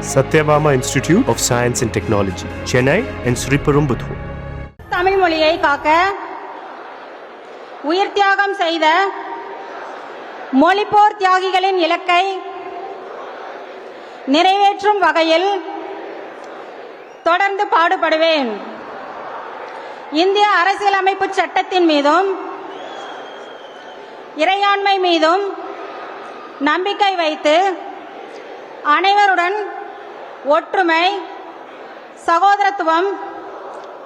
Satyabama Institute of Science and Technology, Chennai and Sriperumbudur. Tamil மொழியை காக்க உயிர் தியாகம் செய்த மொழிப்போர் தியாகிகளின் இலக்கை நிறைவேற்றும் வகையில் தொடர்ந்து பாடுபடுவேன். இந்திய அரசியலமைப்பு சட்டத்தின் மீதும் இறையாண்மை மீதும் நம்பிக்கை வைத்து அனைவருடன் ஒற்றுமை, சகோதரத்துவம்,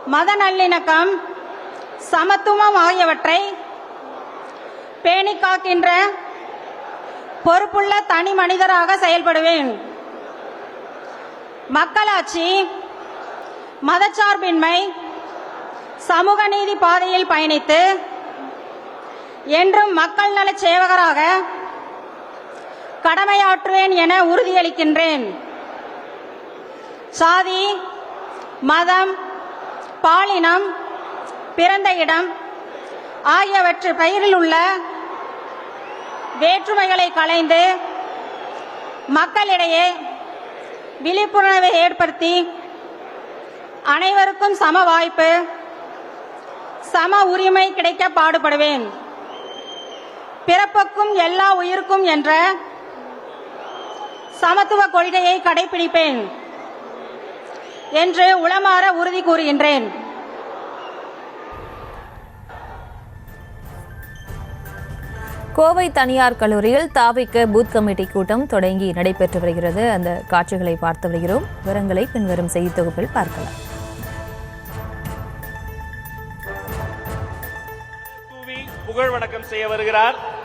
மத நல்லிணக்கம், சமத்துவம் ஆகியவற்றை பேணிக் காக்கின்ற பொறுப்புள்ள தனி மனிதராக செயல்படுவேன். மக்களாட்சி, மதச்சார்பின்மை, சமூக நீதி பாதையில் பயணித்து என்றும் மக்கள் நல சேவகராக கடமையாற்றுவேன் என உறுதியளிக்கின்றேன். சாதி, மதம், பாலினம், பிறந்த இடம் ஆகியவற்று பெயரில் உள்ள வேற்றுமைகளை களைந்து மக்களிடையே விழிப்புணர்வை ஏற்படுத்தி அனைவருக்கும் சம வாய்ப்பு, சம உரிமை கிடைக்க பாடுபடுவேன். பிறப்புக்கும் எல்லா உயிருக்கும் என்ற சமத்துவ கொள்கையை கடைபிடிப்பேன் என்று உளமாற உறுதி கூறுகின்றேன். கோவை தனியார் கல்லூரியில் தாவிக பூத் கமிட்டி கூட்டம் தொடங்கி நடைபெற்று வருகிறது. அந்த காட்சிகளை பார்த்து வருகிறோம். விவரங்களை பின்வரும் செய்தி தொகுப்பில் பார்க்கலாம். புகழ் வணக்கம் செய்ய வருகிறார்.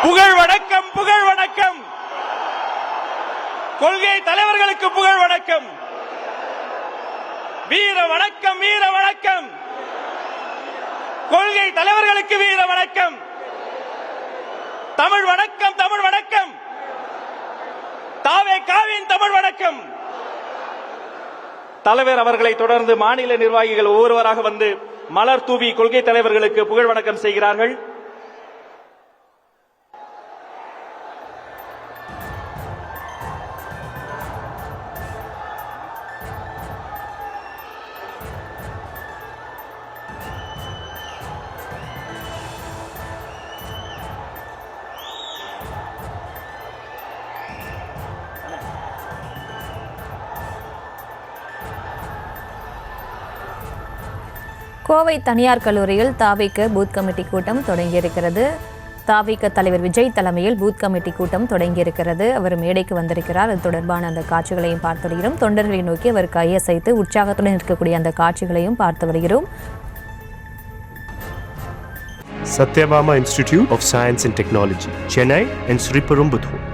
புகழ் வணக்கம், புகழ் வணக்கம். கொள்கை தலைவர்களுக்கு புகழ் வணக்கம். வீர வணக்கம், வீர வணக்கம். கொள்கை தலைவர்களுக்கு வீர வணக்கம். தமிழ் வணக்கம், தமிழ் வணக்கம். தாவேகாவின் தமிழ் வணக்கம். தலைவர் அவர்களை தொடர்ந்து மாநில நிர்வாகிகள் ஒவ்வொருவராக வந்து மலர் தூவி கொள்கை தலைவர்களுக்கு புகழ் வணக்கம் செய்கிறார்கள். கோவை தனியார் கல்லூரியில் தாவிக பூத் கமிட்டி கூட்டம் தொடங்கியிருக்கிறது. தாவிக தலைவர் விஜய் தலைமையில் பூத் கமிட்டி கூட்டம் தொடங்கியிருக்கிறது. அவர் மேடைக்கு வந்திருக்கிறார். அது தொடர்பான அந்த காட்சிகளையும் பார்த்து வருகிறோம். தொண்டர்களை நோக்கி அவர் கையசைத்து உற்சாகத்துடன் இருக்கக்கூடிய அந்த காட்சிகளையும் பார்த்து வருகிறோம். Satyabama Institute of Science and Technology, Chennai and Sriperumbudur.